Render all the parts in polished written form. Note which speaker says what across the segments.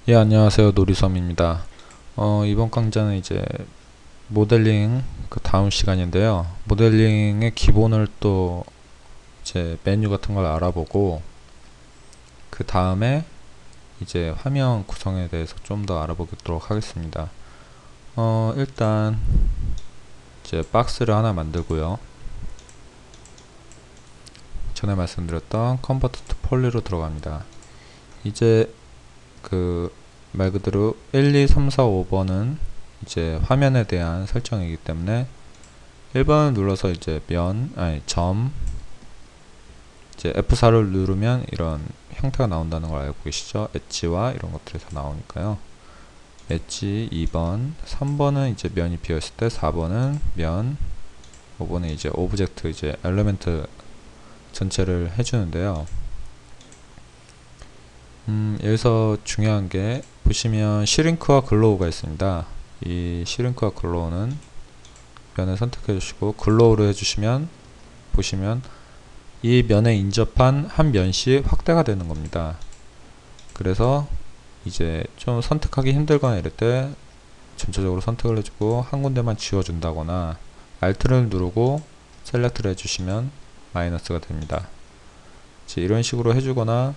Speaker 1: 예, 안녕하세요. 노리섬입니다. 이번 강좌는 이제 모델링 그 다음 시간인데요. 모델링의 기본을 또 이제 메뉴 같은 걸 알아보고 그 다음에 이제 화면 구성에 대해서 좀 더 알아보도록 하겠습니다. 일단 이제 박스를 하나 만들고요. 전에 말씀드렸던 컨버트 투 폴리로 들어갑니다. 이제 그 말 그대로 1, 2, 3, 4, 5번은 이제 화면에 대한 설정이기 때문에 1번을 눌러서 이제 점, 이제 F4를 누르면 이런 형태가 나온다는 걸 알고 계시죠? 엣지와 이런 것들이 다 나오니까요. 엣지 2번, 3번은 이제 면이 비어있을 때, 4번은 면, 5번은 이제 오브젝트, 이제 엘리멘트 전체를 해주는데요. 여기서 중요한 게 보시면 시링크와 글로우가 있습니다. 이 시링크와 글로우는 면을 선택해 주시고 글로우를 해주시면 보시면 이 면에 인접한 한 면씩 확대가 되는 겁니다. 그래서 이제 좀 선택하기 힘들거나 이럴 때 전체적으로 선택을 해주고 한 군데만 지워준다거나 Alt를 누르고 셀렉트를 해주시면 마이너스가 됩니다. 이제 이런 식으로 해주거나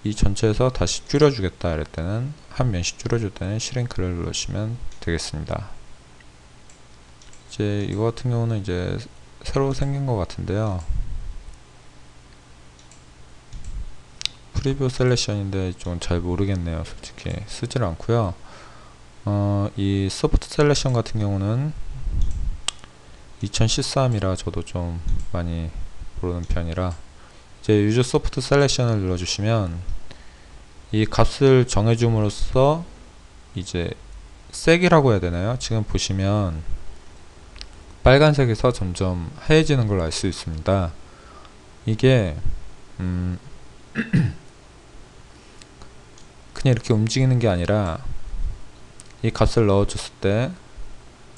Speaker 1: 이 전체에서 다시 줄여주겠다 이럴 때는 한 면씩 줄여줄 때는 시링크를 누르시면 되겠습니다. 이제 이거 같은 경우는 이제 새로 생긴 것 같은데요. 프리뷰 셀렉션인데 좀 잘 모르겠네요. 솔직히 쓰질 않고요. 이 소프트 셀렉션 같은 경우는 2013이라 저도 좀 많이 모르는 편이라 이제 유저 소프트 셀렉션을 눌러주시면 이 값을 정해줌으로써 이제 색이라고 해야 되나요? 지금 보시면 빨간색에서 점점 하얘지는 걸 알 수 있습니다. 이게 그냥 이렇게 움직이는 게 아니라 이 값을 넣어줬을 때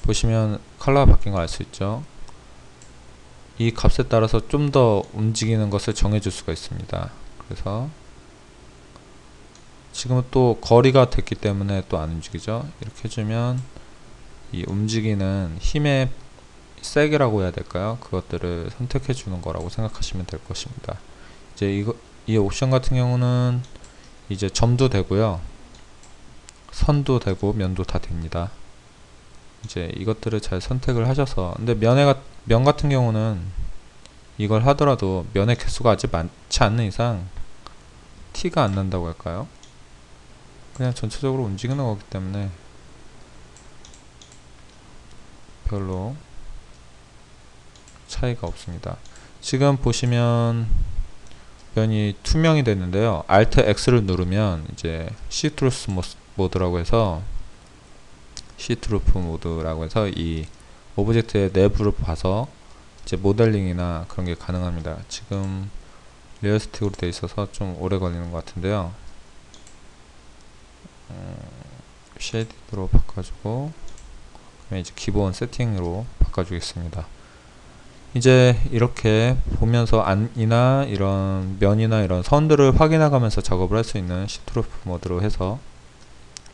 Speaker 1: 보시면 컬러가 바뀐 걸 알 수 있죠. 이 값에 따라서 좀 더 움직이는 것을 정해줄 수가 있습니다. 그래서 지금은 또 거리가 됐기 때문에 또 안 움직이죠. 이렇게 해주면 이 움직이는 힘의 색이라고 해야 될까요? 그것들을 선택해 주는 거라고 생각하시면 될 것입니다. 이제 이 옵션 같은 경우는 이제 점도 되고요, 선도 되고 면도 다 됩니다. 이제 이것들을 잘 선택을 하셔서 근데 면 같은 경우는 이걸 하더라도 면의 개수가 아직 많지 않는 이상 티가 안 난다고 할까요? 그냥 전체적으로 움직이는 거기 때문에 별로 차이가 없습니다. 지금 보시면 면이 투명이 됐는데요. Alt X를 누르면 이제 시트루스 모드라고 해서 이 오브젝트의 내부를 봐서 이제 모델링이나 그런 게 가능합니다. 지금 리얼스틱으로 되어 있어서 좀 오래 걸리는 것 같은데요. 쉐이드로 바꿔주고 이제 기본 세팅으로 바꿔주겠습니다. 이제 이렇게 보면서 안이나 이런 면이나 이런 선들을 확인해가면서 작업을 할 수 있는 시트루프 모드로 해서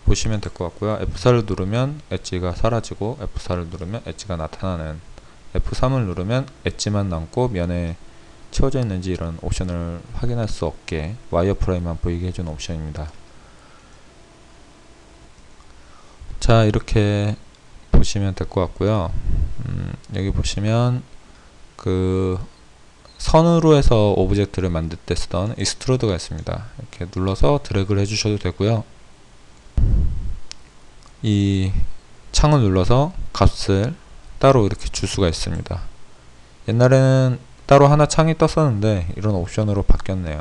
Speaker 1: 보시면 될 것 같고요. F4를 누르면 엣지가 사라지고 F4를 누르면 엣지가 나타나는, F3을 누르면 엣지만 남고 면에 채워져 있는지 이런 옵션을 확인할 수 없게 와이어프레임만 보이게 해주는 옵션입니다. 자, 이렇게 보시면 될 것 같고요. 여기 보시면 그 선으로 해서 오브젝트를 만들 때 쓰던 익스트루드가 있습니다. 이렇게 눌러서 드래그를 해주셔도 되고요. 이 창을 눌러서 값을 따로 이렇게 줄 수가 있습니다. 옛날에는 따로 하나 창이 떴었는데 이런 옵션으로 바뀌었네요.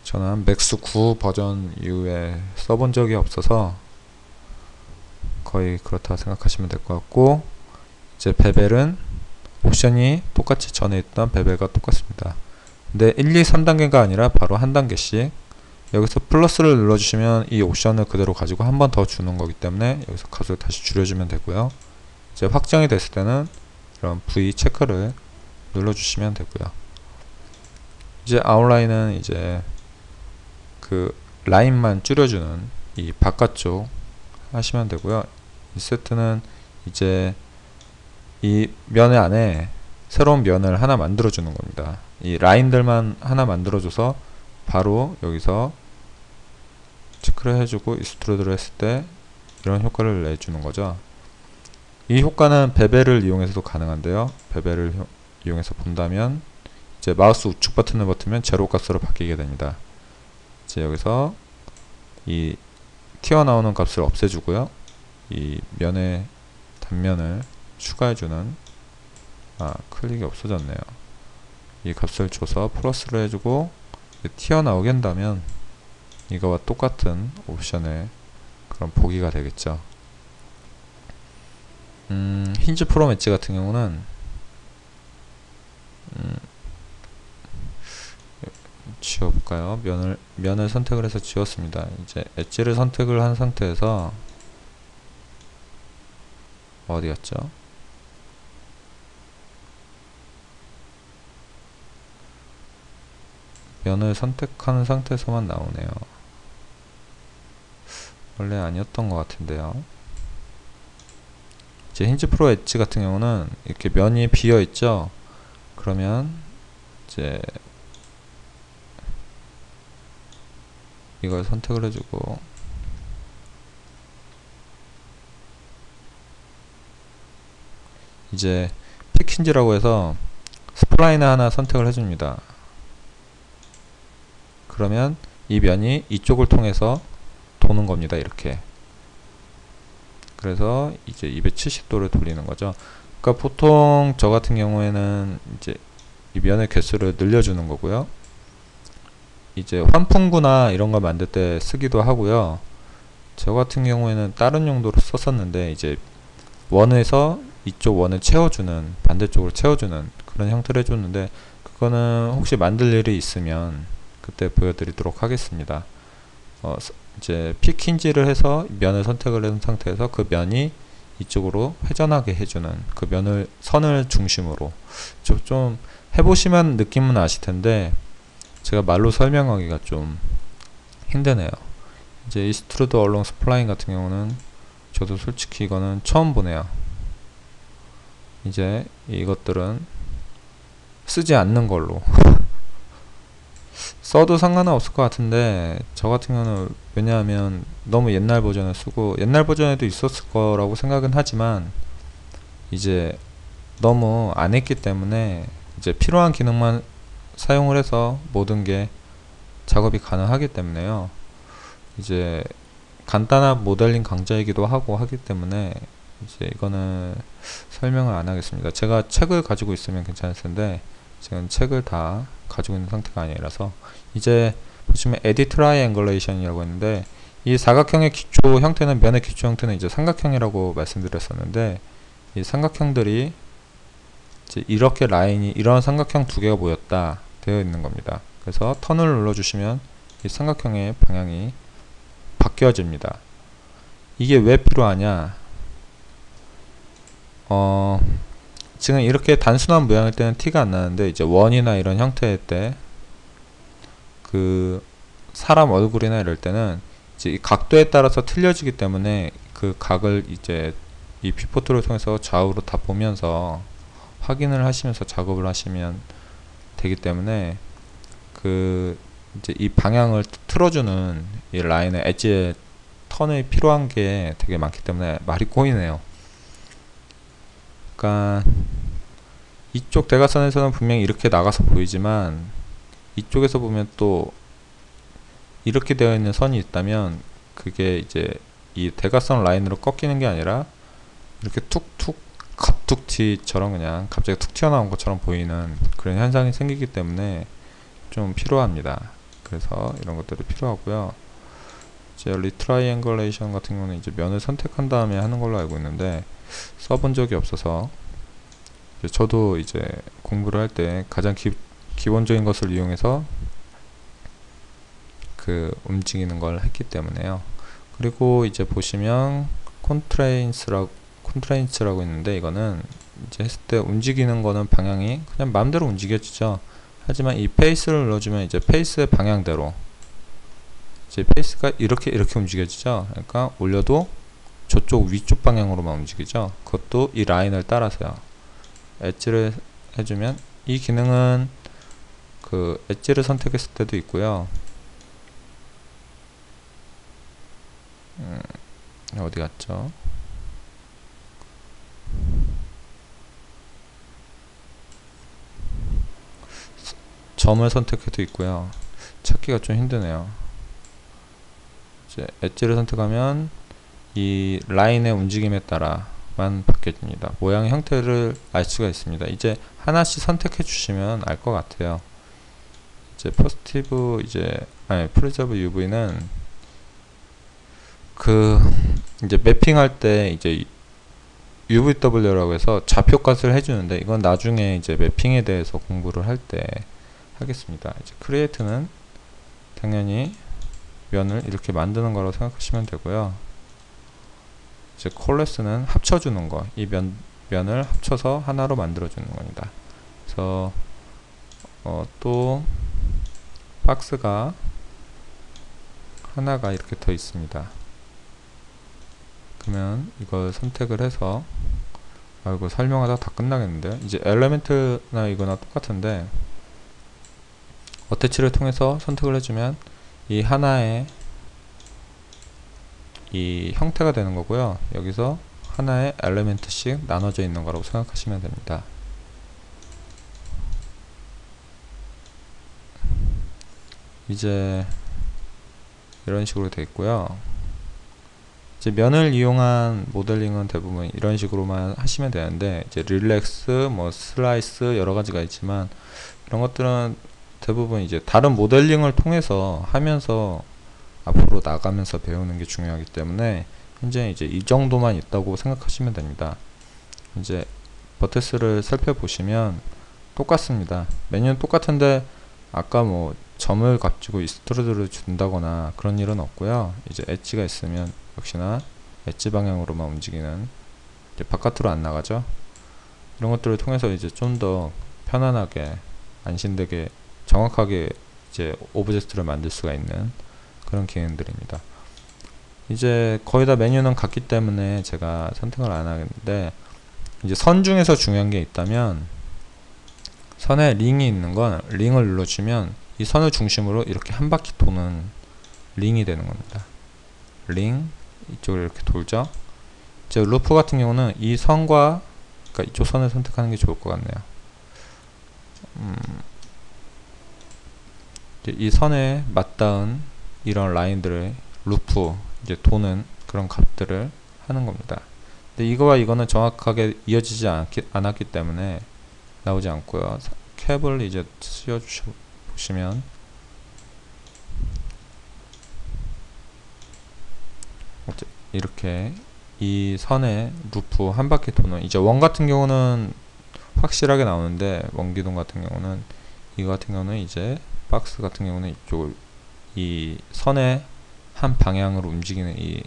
Speaker 1: 저는 맥스 9 버전 이후에 써본 적이 없어서 거의 그렇다고 생각하시면 될 것 같고, 이제 베벨은 옵션이 똑같이 전에 있던 베벨과 똑같습니다. 근데 1, 2, 3단계가 아니라 바로 한 단계씩 여기서 플러스를 눌러주시면 이 옵션을 그대로 가지고 한 번 더 주는 거기 때문에 여기서 값을 다시 줄여주면 되고요. 이제 확정이 됐을 때는 이런 V 체크를 눌러주시면 되고요. 이제 아웃라인은 이제 그 라인만 줄여주는 이 바깥쪽 하시면 되고요. 이 세트는 이제 이 면 안에 새로운 면을 하나 만들어 주는 겁니다. 이 라인들만 하나 만들어 줘서 바로 여기서 체크를 해주고 익스트루드를 했을 때 이런 효과를 내주는 거죠. 이 효과는 베벨을 이용해서도 가능한데요. 베벨을 이용해서 본다면 이제 마우스 우측 버튼을 버티면 제로 값으로 바뀌게 됩니다. 이제 여기서 이 튀어나오는 값을 없애주고요. 이 면의 단면을 추가해주는 클릭이 없어졌네요. 이 값을 줘서 플러스를 해주고 튀어나오게 한다면 이거와 똑같은 옵션의 그런 보기가 되겠죠. 힌지 프로 엣지 같은 경우는 지워볼까요? 면을 선택을 해서 지웠습니다. 이제 엣지를 선택을 한 상태에서 어디였죠? 면을 선택하는 상태에서만 나오네요. 원래 아니었던 것 같은데요. 이제 힌지 프로 엣지 같은 경우는 이렇게 면이 비어 있죠. 그러면 이제 이걸 선택을 해주고 이제 픽 힌지라고 해서 스플라인을 하나 선택을 해줍니다. 그러면 이 면이 이쪽을 통해서 도는 겁니다. 이렇게. 그래서 이제 270도를 돌리는 거죠. 그러니까 보통 저 같은 경우에는 이제 이 면의 개수를 늘려주는 거고요. 이제 환풍구나 이런 거 만들 때 쓰기도 하고요. 저 같은 경우에는 다른 용도로 썼었는데 이제 원에서 이쪽 원을 채워주는, 반대쪽으로 채워주는 그런 형태를 해줬는데 그거는 혹시 만들 일이 있으면 그때 보여드리도록 하겠습니다. 이제 픽 힌지를 해서 면을 선택을 한 상태에서 그 면이 이쪽으로 회전하게 해주는 그 면을 선을 중심으로 좀 해보시면 느낌은 아실 텐데 제가 말로 설명하기가 좀 힘드네요. 이제 익스트루드 얼롱 스플라인 같은 경우는 저도 솔직히 이거는 처음 보네요. 이제 이것들은 쓰지 않는 걸로 써도 상관은 없을 것 같은데 저 같은 경우는 왜냐하면 너무 옛날 버전을 쓰고 옛날 버전에도 있었을 거라고 생각은 하지만 이제 너무 안 했기 때문에 이제 필요한 기능만 사용을 해서 모든 게 작업이 가능하기 때문에요. 이제 간단한 모델링 강좌이기도 하고 하기 때문에 이제 이거는 설명을 안 하겠습니다. 제가 책을 가지고 있으면 괜찮을 텐데 지금 책을 다 가지고 있는 상태가 아니라서 이제 보시면 에디트 트라이앵글레이션이라고 했는데 이 사각형의 기초 형태는 면의 기초 형태는 이제 삼각형이라고 말씀드렸었는데 이 삼각형들이 이제 이렇게 라인이 이런 삼각형 두 개가 모였다 되어 있는 겁니다. 그래서 턴을 눌러주시면 이 삼각형의 방향이 바뀌어집니다. 이게 왜 필요하냐? 지금 이렇게 단순한 모양일 때는 티가 안 나는데 이제 원이나 이런 형태일 때 그 사람 얼굴이나 이럴 때는 이제 이 각도에 따라서 틀려지기 때문에 그 각을 이제 이 뷰포트를 통해서 좌우로 다 보면서 확인을 하시면서 작업을 하시면 되기 때문에 그 이제 이 방향을 틀어주는 이 라인의 엣지의 턴이 필요한 게 되게 많기 때문에 말이 꼬이네요. 그러니까 이쪽 대각선에서는 분명히 이렇게 나가서 보이지만 이쪽에서 보면 또 이렇게 되어 있는 선이 있다면 그게 이제 이 대각선 라인으로 꺾이는 게 아니라 이렇게 툭툭 갑툭튀처럼 그냥 갑자기 툭 튀어나온 것처럼 보이는 그런 현상이 생기기 때문에 좀 필요합니다. 그래서 이런 것들이 필요하고요. 이제 리트라이앵글레이션 같은 경우는 이제 면을 선택한 다음에 하는 걸로 알고 있는데 써본 적이 없어서 이제 저도 이제 공부를 할 때 가장 기본적인 것을 이용해서 그 움직이는 걸 했기 때문에요. 그리고 이제 보시면 컨트레인츠라고 있는데 이거는 이제 했을 때 움직이는 거는 방향이 그냥 마음대로 움직여지죠. 하지만 이 페이스를 눌러주면 이제 페이스의 방향대로 이제 페이스가 이렇게 움직여지죠. 그러니까 올려도 저쪽 위쪽 방향으로만 움직이죠. 그것도 이 라인을 따라서요. 엣지를 해주면, 이 기능은 그 엣지를 선택했을 때도 있고요. 어디 갔죠? 점을 선택해도 있고요. 찾기가 좀 힘드네요. 이제 엣지를 선택하면 이 라인의 움직임에 따라만 바뀌어집니다. 모양의 형태를 알 수가 있습니다. 이제 하나씩 선택해 주시면 알 것 같아요. 이제 포스티브 프리저브 UV는 그 이제 매핑할 때 이제 UVW라고 해서 좌표값을 해주는데, 이건 나중에 이제 매핑에 대해서 공부를 할 때 하겠습니다. 이제 크리에이트는 당연히 면을 이렇게 만드는 거라고 생각하시면 되고요. 이제 콜레스는 합쳐주는 거, 이 면을 합쳐서 하나로 만들어주는 겁니다. 그래서 또 박스가 하나가 이렇게 더 있습니다. 그러면 이걸 선택을 해서, 이거 설명하다 다 끝나겠는데요. 이제 엘리멘트나 이거나 똑같은데, 어태치를 통해서 선택을 해주면 이 하나의 이 형태가 되는 거고요. 여기서 하나의 엘리멘트씩 나눠져 있는 거라고 생각하시면 됩니다. 이제 이런 식으로 되어 있고요. 이제 면을 이용한 모델링은 대부분 이런 식으로만 하시면 되는데, 이제 릴렉스, 슬라이스 여러 가지가 있지만, 이런 것들은 대부분 이제 다른 모델링을 통해서 하면서 앞으로 나가면서 배우는 게 중요하기 때문에, 현재 이제 이 정도만 있다고 생각하시면 됩니다. 이제 버테스를 살펴보시면 똑같습니다. 메뉴는 똑같은데, 아까 점을 가지고 익스트루드를 준다거나 그런 일은 없고요. 이제 엣지가 있으면 역시나 엣지 방향으로만 움직이는, 이제 바깥으로 안 나가죠. 이런 것들을 통해서 이제 좀 더 편안하게, 안심되게, 정확하게 이제 오브젝트를 만들 수가 있는 그런 기능들입니다. 이제 거의 다 메뉴는 같기 때문에 제가 선택을 안 하겠는데, 이제 선 중에서 중요한 게 있다면, 선에 링이 있는 건 링을 눌러주면 이 선을 중심으로 이렇게 한 바퀴 도는 링이 되는 겁니다. 링, 이쪽을 이렇게 돌죠. 이제 루프 같은 경우는 이 선과, 그러니까 이쪽 선을 선택하는 게 좋을 것 같네요. 이제 이 선에 맞닿은 이런 라인들을 루프, 이제 도는 그런 값들을 하는 겁니다. 근데 이거와 이거는 정확하게 이어지지 않았기 때문에 나오지 않고요. 캡을 이제 씌워주셔 보시면 이렇게 이 선에 루프 한 바퀴 도는, 이제 원 같은 경우는 확실하게 나오는데, 원 기둥 같은 경우는, 이거 같은 경우는 이제 박스 같은 경우는 이쪽을, 이 선의 한 방향으로 움직이는 이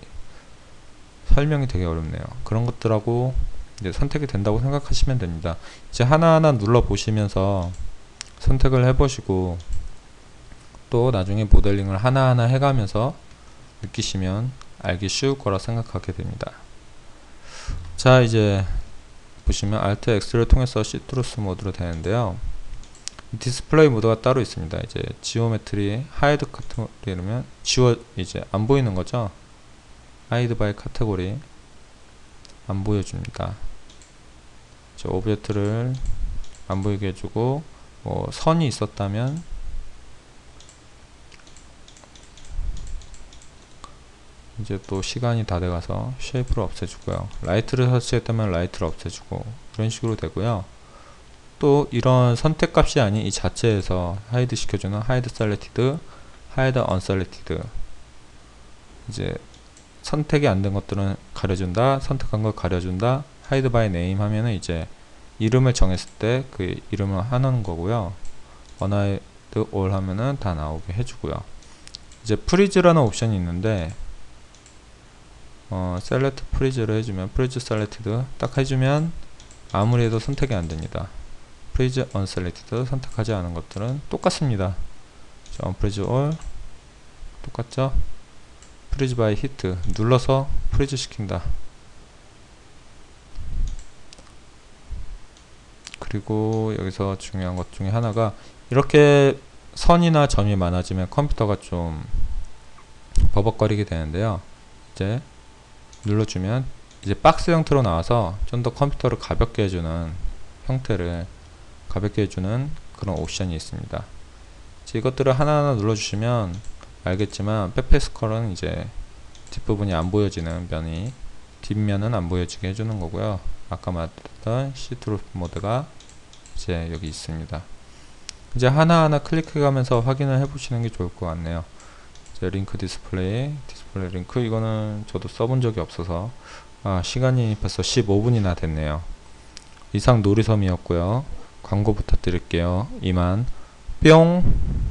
Speaker 1: 설명이 되게 어렵네요. 그런 것들하고 이제 선택이 된다고 생각하시면 됩니다. 이제 하나하나 눌러 보시면서 선택을 해보시고, 또 나중에 모델링을 하나하나 해가면서 느끼시면 알기 쉬울 거라 생각하게 됩니다. 자, 이제 보시면 Alt X를 통해서 시트루스 모드로 되는데요. 디스플레이 모드가 따로 있습니다. 이제 지오메트리 하이드 카테고리면 이제 안 보이는 거죠. 하이드 바이 카테고리 안 보여줍니다. 이제 오브젝트를 안 보이게 해주고, 선이 있었다면 이제 또 시간이 다 돼가서 쉐이프를 없애주고요. 라이트를 설치했다면 라이트를 없애주고, 이런 식으로 되고요. 또 이런 선택값이 아닌 이 자체에서 하이드 시켜주는 하이드 셀렉티드, 하이드 언셀렉티드, 이제 선택이 안 된 것들은 가려준다, 선택한 걸 가려준다, 하이드 바이 네임 하면은 이제 이름을 정했을 때 그 이름을 하는 거고요. 언하이드 올 하면은 다 나오게 해주고요. 이제 프리즈라는 옵션이 있는데, 셀렉트 프리즈를 해주면, 프리즈 셀렉티드 딱 해주면 아무리 해도 선택이 안 됩니다. 프리즈 언셀렉티드 선택하지 않은 것들은 똑같습니다. 언프리즈 올 똑같죠? 프리즈 바이 히트 눌러서 프리즈 시킨다. 그리고 여기서 중요한 것 중에 하나가 이렇게 선이나 점이 많아지면 컴퓨터가 좀 버벅거리게 되는데요. 이제 눌러주면 이제 박스 형태로 나와서 좀 더 컴퓨터를 가볍게 해주는 형태를 가볍게 해주는 그런 옵션이 있습니다. 이제 이것들을 하나하나 눌러주시면 알겠지만 백패스컬은 이제 뒷부분이 안 보여지는 면이 뒷면은 안 보여지게 해주는 거고요. 아까 말했던 시트루 모드가 이제 여기 있습니다. 이제 하나하나 클릭해 가면서 확인을 해 보시는 게 좋을 것 같네요. 이제 링크 디스플레이 링크, 이거는 저도 써본 적이 없어서 시간이 벌써 15분이나 됐네요. 이상 놀이섬이었고요. 광고 부탁드릴게요. 이만 뿅.